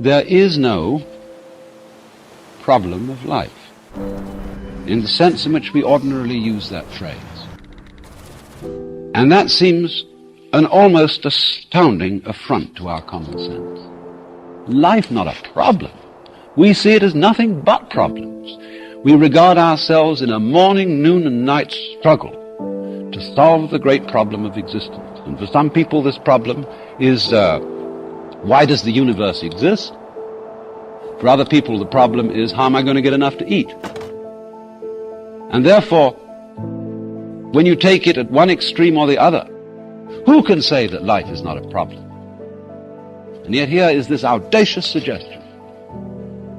there is no problem of life, in the sense in which we ordinarily use that phrase. And that seems an almost astounding affront to our common sense. Life not a problem. We see it as nothing but problems. We regard ourselves in a morning, noon, and night struggle to solve the great problem of existence. And for some people this problem is, why does the universe exist? For other people the problem is, how am I going to get enough to eat? And therefore, when you take it at one extreme or the other, who can say that life is not a problem? And yet here is this audacious suggestion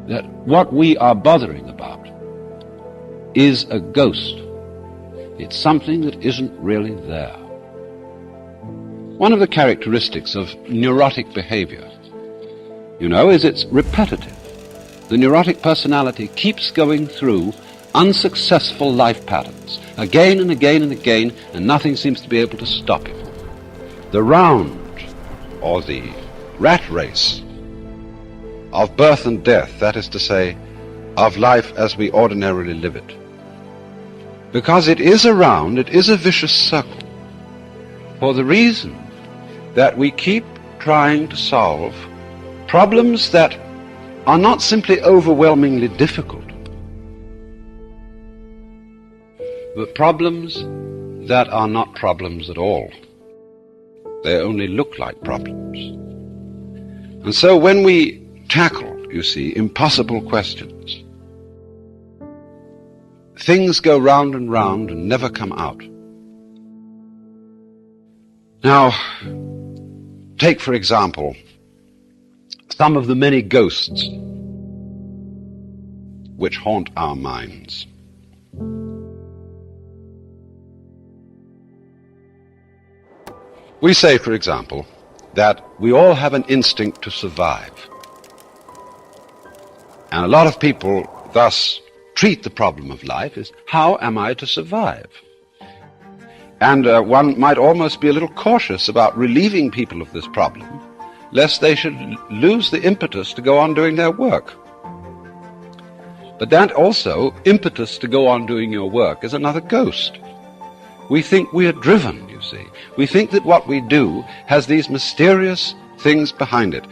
that what we are bothering about is a ghost. It's something that isn't really there. One of the characteristics of neurotic behavior, is it's repetitive. The neurotic personality keeps going through unsuccessful life patterns again and again and again, and nothing seems to be able to stop it. The round, or the rat race of birth and death, that is to say, of life as we ordinarily live it. Because it is a round, it is a vicious circle, for the reason that we keep trying to solve problems that are not simply overwhelmingly difficult, but problems that are not problems at all. They only look like problems. And so when we tackle, impossible questions, things go round and round and never come out. Now, take, for example, some of the many ghosts which haunt our minds. We say, for example, that we all have an instinct to survive. And a lot of people thus treat the problem of life as, how am I to survive? And one might almost be a little cautious about relieving people of this problem, lest they should lose the impetus to go on doing their work. But that also, impetus to go on doing your work, is another ghost. We think we are driven, We think that what we do has these mysterious things behind it.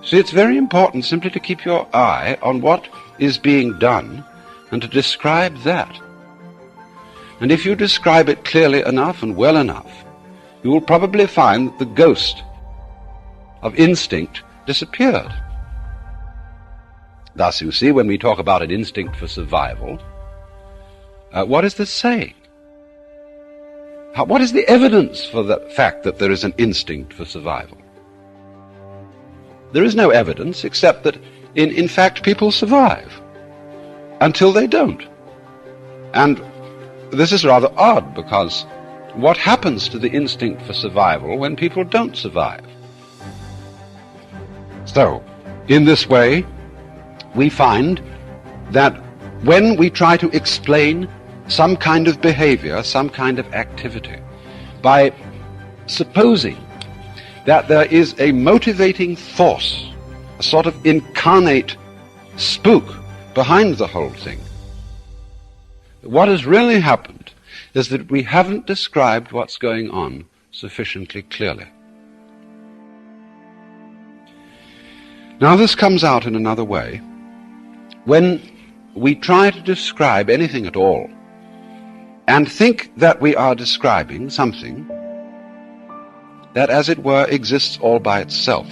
See, it's very important simply to keep your eye on what is being done and to describe that. And if you describe it clearly enough and well enough, you will probably find that the ghost of instinct disappeared. Thus, when we talk about an instinct for survival, what is this saying? What is the evidence for the fact that there is an instinct for survival? There is no evidence except that, in fact, people survive until they don't. And this is rather odd, because what happens to the instinct for survival when people don't survive? So, in this way, we find that when we try to explain some kind of behavior, some kind of activity, by supposing that there is a motivating force, a sort of incarnate spook behind the whole thing, what has really happened is that we haven't described what's going on sufficiently clearly. Now this comes out in another way. When we try to describe anything at all and think that we are describing something that, as it were, exists all by itself.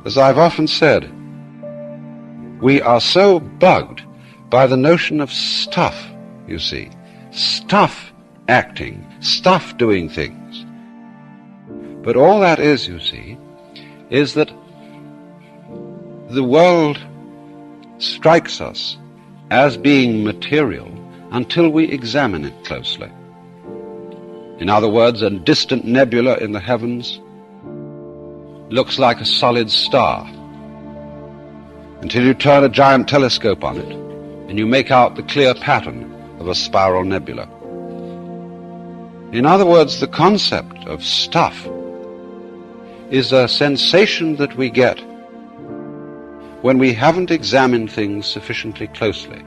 As I've often said, we are so bugged by the notion of stuff, stuff acting, stuff doing things. But all that is that the world strikes us as being material until we examine it closely. In other words, a distant nebula in the heavens looks like a solid star until you turn a giant telescope on it and you make out the clear pattern of a spiral nebula. In other words, the concept of stuff is a sensation that we get when we haven't examined things sufficiently closely,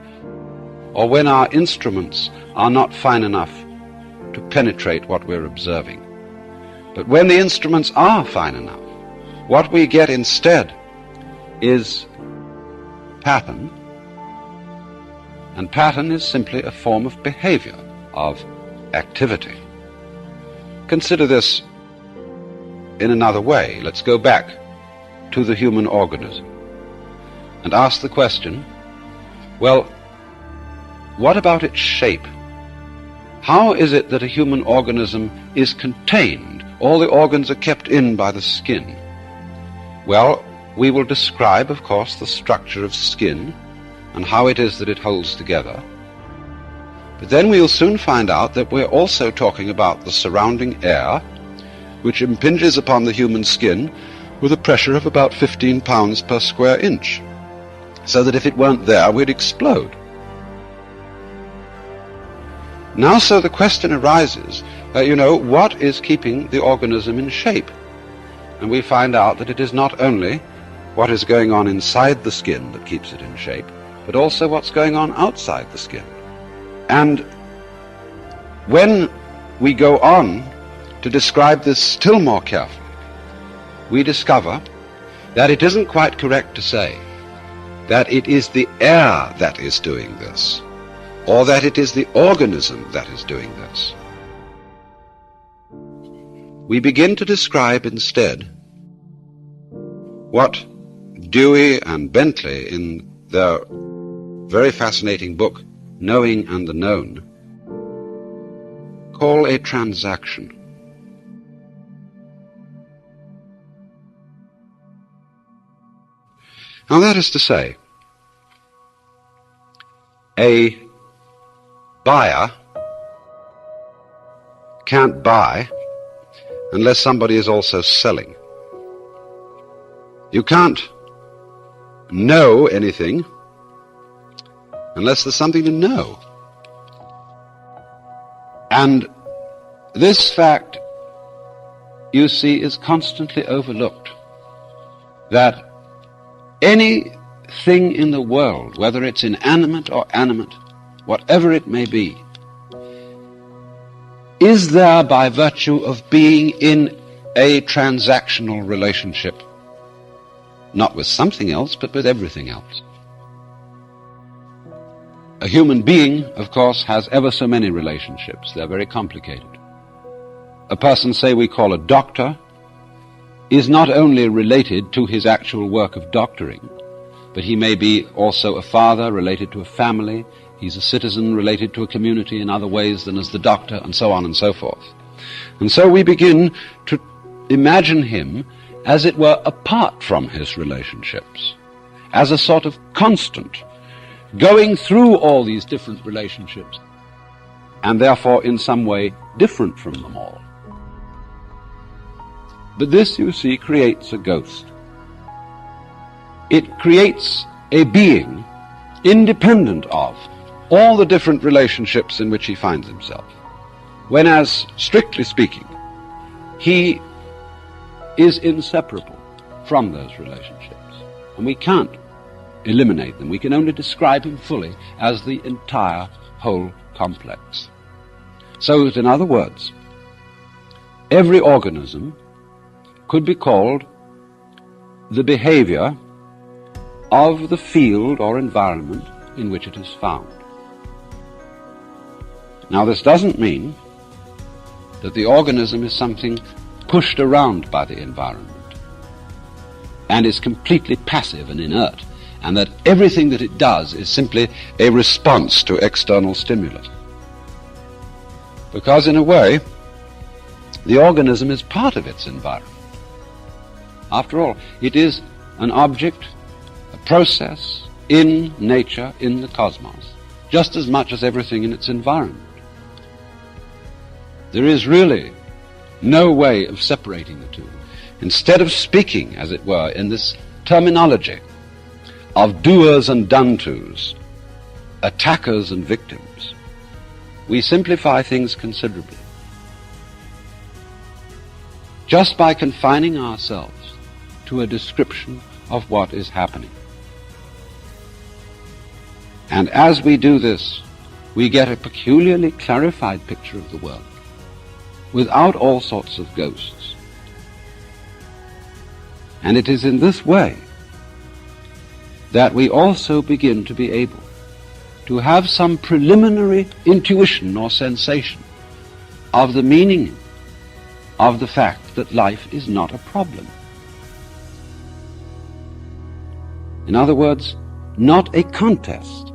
or when our instruments are not fine enough to penetrate what we're observing. But when the instruments are fine enough, what we get instead is pattern, and pattern is simply a form of behavior, of activity. Consider this in another way. Let's go back to the human organism and ask the question, well, what about its shape? How is it that a human organism is contained? All the organs are kept in by the skin. Well, we will describe, of course, the structure of skin and how it is that it holds together. But then we'll soon find out that we're also talking about the surrounding air, which impinges upon the human skin with a pressure of about 15 pounds per square inch, so that if it weren't there, we'd explode. Now, so the question arises, what is keeping the organism in shape? And we find out that it is not only what is going on inside the skin that keeps it in shape, but also what's going on outside the skin. And when we go on to describe this still more carefully, we discover that it isn't quite correct to say that it is the air that is doing this, or that it is the organism that is doing this. We begin to describe instead what Dewey and Bentley, in their very fascinating book, Knowing and the Known, call a transaction. Now, that is to say, a buyer can't buy unless somebody is also selling. You can't know anything unless there's something to know. And this fact, you see, is constantly overlooked, that anything in the world, whether it's inanimate or animate, whatever it may be, is there by virtue of being in a transactional relationship, not with something else, but with everything else. A human being, of course, has ever so many relationships. They're very complicated. A person, say, we call a doctor, is not only related to his actual work of doctoring, but he may be also a father related to a family. He's a citizen related to a community in other ways than as the doctor, and so on and so forth. And so we begin to imagine him, as it were, apart from his relationships, as a sort of constant, going through all these different relationships, and therefore in some way different from them all. But this, you see, creates a ghost. It creates a being independent of all the different relationships in which he finds himself, whereas, strictly speaking, he is inseparable from those relationships, and we can't eliminate them. We can only describe him fully as the entire whole complex. So that, in other words, every organism could be called the behavior of the field or environment in which it is found. Now, this doesn't mean that the organism is something pushed around by the environment and is completely passive and inert, and that everything that it does is simply a response to external stimulus. Because, in a way, the organism is part of its environment. After all, it is an object, a process in nature, in the cosmos, just as much as everything in its environment. There is really no way of separating the two. Instead of speaking, as it were, in this terminology of doers and done-tos, attackers and victims, we simplify things considerably. just by confining ourselves to a description of what is happening. And as we do this, we get a peculiarly clarified picture of the world, without all sorts of ghosts. And it is in this way that we also begin to be able to have some preliminary intuition or sensation of the meaning of the fact that life is not a problem. In other words, not a contest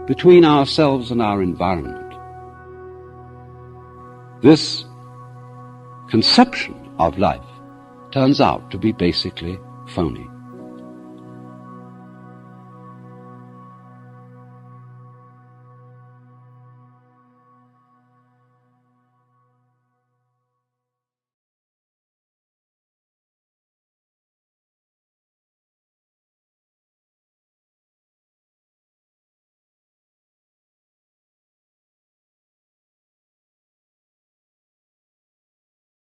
between ourselves and our environment. This conception of life turns out to be basically phony.